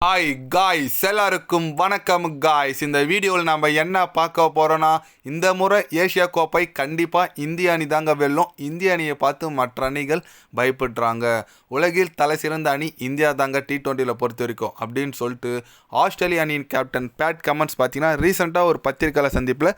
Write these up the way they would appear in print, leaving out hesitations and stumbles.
Hi guys, எல்லாருக்கும் வணக்கம் guys. இந்த வீடியோவில் நம்ம என்ன பார்க்க போகிறோன்னா, இந்த முறை ஏஷியா கோப்பை கண்டிப்பாக இந்திய அணி தாங்க வெல்லும். இந்திய அணியை பார்த்து மற்ற அணிகள் பயப்படுறாங்க. உலகில் தலை சிறந்த அணி இந்தியா தாங்க T20 பொறுத்த வரைக்கும் அப்படின்னு சொல்லிட்டு ஆஸ்திரேலிய அணியின் கேப்டன் பேட் கமன்ஸ் பார்த்தீங்கன்னா ரீசெண்டாக ஒரு பத்திரிகையாளர் சந்திப்பில்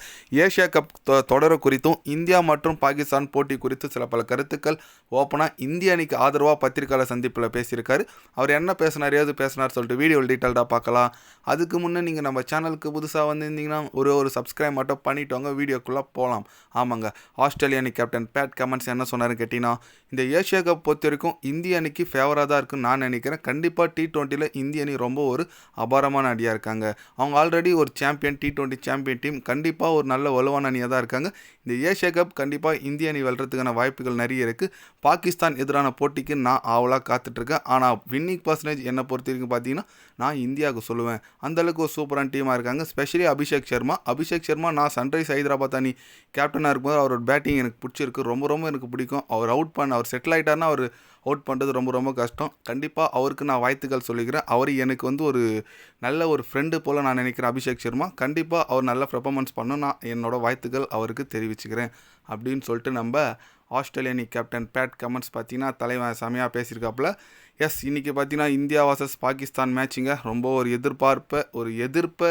ஏஷியா கப் தொடர் குறித்தும் இந்தியா மற்றும் பாகிஸ்தான் போட்டி குறித்து சில பல கருத்துக்கள் ஓப்பனாக இந்திய அணிக்கு ஆதரவாக பத்திரிகையாளர் சந்திப்பில் பேசியிருக்காரு. அவர் என்ன பேசினார், ஏது பேசினார் சொல்லிட்டு வீடியோ டீட்டெயில்டாக பார்க்கலாம். அதுக்கு முன்னே நீங்கள் நம்ம சேனலுக்கு புதுசாக வந்திருந்தீங்கன்னா ஒரு சப்ஸ்கிரைப் மட்டும் பண்ணிவிட்டு வாங்க, வீடியோக்குள்ளே போகலாம். ஆமாங்க, ஆஸ்திரேலிய அணி கேப்டன் பேட் கமன்ஸ் என்ன சொன்னார்னு கேட்டிங்கன்னா, இந்த ஏஷியா கப் பொறுத்த வரைக்கும் இந்திய அணிக்கு ஃபேவராக தான் இருக்குன்னு நான் நினைக்கிறேன். கண்டிப்பாக T20 இந்திய அணி ரொம்ப ஒரு அபாரமான அணியாக இருக்காங்க. அவங்க ஆல்ரெடி ஒரு சாம்பியன், T20 சாம்பியன் டீம். கண்டிப்பாக ஒரு நல்ல வலுவான அணியாக தான் இருக்காங்க. இந்த ஏஷியா கப் கண்டிப்பாக இந்திய அணி வெல்றதுக்கான வாய்ப்புகள் நிறைய இருக்குது. பாகிஸ்தான் எதிரான போட்டிக்கு நான் ஆவலாக காத்துட்ருக்கேன். ஆனால் வின்னிங் பர்சன்டேஜ் என்னை பொறுத்த வரைக்கும் பார்த்தீங்கன்னா நான் இந்தியாவுக்கு சொல்லுவேன். அந்தளவுக்கு ஒரு சூப்பரான டீமாக இருக்காங்க. ஸ்பெஷலி அபிஷேக் சர்மா. நான் சன்ரைஸ் ஹைதராபாத் அணி கேப்டனாக இருக்கும்போது அவரோட பேட்டிங் எனக்கு பிடிச்சிருக்கு. ரொம்ப எனக்கு பிடிக்கும். அவர் செட்டில் ஆகிட்டார்னா அவர் அவுட் பண்ணுறது ரொம்ப கஷ்டம். கண்டிப்பாக அவருக்கு நான் வாழ்த்துக்கள் சொல்லிக்கிறேன். அவர் எனக்கு ஒரு நல்ல ஒரு ஃப்ரெண்டு போல் நான் நினைக்கிறேன். அபிஷேக் சர்மா கண்டிப்பாக அவர் நல்ல பெர்ஃபார்மன்ஸ் பண்ணணும். நான் என்னோடய வாழ்த்துக்கள் அவருக்கு தெரிவிச்சுக்கிறேன் அப்படின்னு சொல்லிட்டு நம்ம ஆஸ்திரேலிய அணி கேப்டன் பேட் கமன்ஸ் பார்த்தீங்கன்னா தலைவன் செமையாக பேசியிருக்காப்புல. இன்றைக்கி பார்த்தீங்கன்னா இந்தியா வர்சஸ் பாகிஸ்தான் மேட்சிங்க ரொம்ப ஒரு எதிர்ப்பை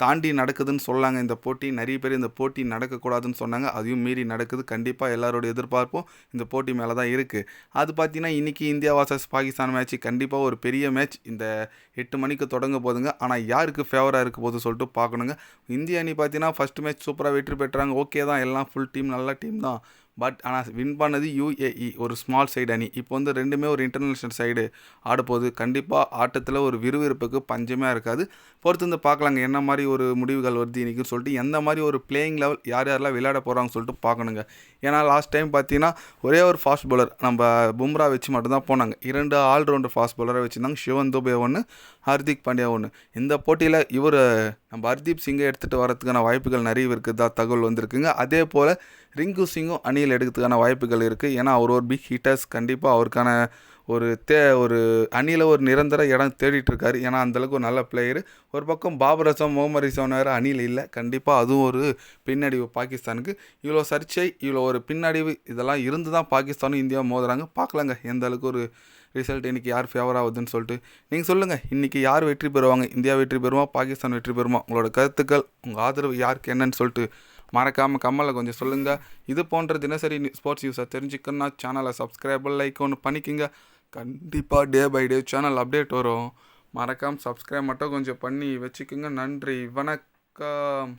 தாண்டி நடக்குதுன்னு சொல்லாங்க. இந்த போட்டி நிறைய பேர் இந்த போட்டி நடக்கக்கூடாதுன்னு சொன்னாங்க. அதையும் மீறி நடக்குது. கண்டிப்பாக எல்லாரோட எதிர்பார்ப்பும் இந்த போட்டி மேலே தான் இருக்குது. அது பார்த்தீங்கன்னா இன்றைக்கி இந்தியா வர்சஸ் பாகிஸ்தான் மேட்ச் கண்டிப்பாக ஒரு பெரிய மேட்ச். இந்த 8 மணிக்கு தொடங்க போதுங்க. ஆனால் யாருக்கு ஃபேவராக இருக்க போது சொல்லிட்டு பார்க்கணுங்க. இந்திய அணி பார்த்தீங்கன்னா ஃபஸ்ட் மேட்ச் சூப்பராக வெற்றி பெற்றாங்க. ஓகே தான், எல்லாம் ஃபுல் டீம், நல்ல டீம் தான். பட் ஆனால் வின் பண்ணது UAE, ஒரு ஸ்மால் சைடு அணி. இப்போ ரெண்டுமே ஒரு இன்டர்நேஷ்னல் சைடு ஆடப்போகுது. கண்டிப்பாக ஆட்டத்தில் ஒரு விறுவிறுப்புக்கு பஞ்சமே இருக்காது. பொறுத்து பார்க்கலாங்க என்ன மாதிரி ஒரு முடிவுகள் வருது இன்றைக்குன்னு சொல்லிட்டு, எந்த மாதிரி ஒரு பிளேயிங் லெவல் யாரெல்லாம் விளையாட போகிறாங்கன்னு சொல்லிட்டு பார்க்கணுங்க. ஏன்னா லாஸ்ட் டைம் பார்த்தீங்கன்னா ஒரே ஒரு ஃபாஸ்ட் பவுலர் நம்ம பும்ரா வச்சு மட்டும்தான் போனாங்க. 2 ஆல்ரவுண்டர் ஃபாஸ்ட் பவுலரை வச்சுருந்தாங்க. சிவன் துபே ஒன்று, ஹர்திக் பாண்டியா ஒன்று. இந்த போட்டியில் நம்ம ஹர்தீப் சிங்கை எடுத்துகிட்டு வரதுக்கான வாய்ப்புகள் நிறைய இருக்குதா தகவல் வந்திருக்குங்க. அதே போல் ரிங்கு சிங்கும் அணியில் எடுக்கிறதுக்கான வாய்ப்புகள் இருக்குது. ஏன்னா அவர் ஒரு பிக் ஹிட்டர்ஸ். கண்டிப்பாக அவருக்கான ஒரு அணியில் ஒரு நிரந்தர இடம் தேடிட்டுருக்காரு. ஏன்னா அந்தளவுக்கு ஒரு நல்ல பிளேயரு. ஒரு பக்கம் பாபர் அசம், முகமது ரிசவான் வேறு அணியில் இல்லை. கண்டிப்பாக அதுவும் ஒரு பின்னடைவு பாகிஸ்தானுக்கு. இவ்வளோ சர்ச்சை, இவ்வளோ ஒரு பின்னடைவு இதெல்லாம் இருந்து தான் பாகிஸ்தானும் இந்தியாவும் மோதுறாங்க. பார்க்கலாங்க எந்த அளவுக்கு ஒரு ரிசல்ட் இன்றைக்கி யார் ஃபேவர் ஆகுதுன்னு சொல்லிட்டு. நீங்கள் சொல்லுங்கள், இன்றைக்கி யார் வெற்றி பெறுவாங்க? இந்தியா வெற்றி பெறுமா, பாகிஸ்தான் வெற்றி பெறுமா? உங்களோட கருத்துக்கள், உங்கள் ஆதரவு யாருக்கு என்னன்னு சொல்லிட்டு மறக்காமல் கம்மலில் கொஞ்சம் சொல்லுங்கள். இது போன்ற தினசரி ஸ்போர்ட்ஸ் நியூஸை தெரிஞ்சுக்கணுன்னா சேனலை சப்ஸ்கிரைப், லைக் ஒன்று பண்ணிக்கோங்க. கண்டிப்பாக day by day channel update வரும். மறக்காமல் சப்ஸ்கிரைப் மட்டும் கொஞ்சம் பண்ணி வச்சுக்கோங்க. நன்றி, வணக்கம்.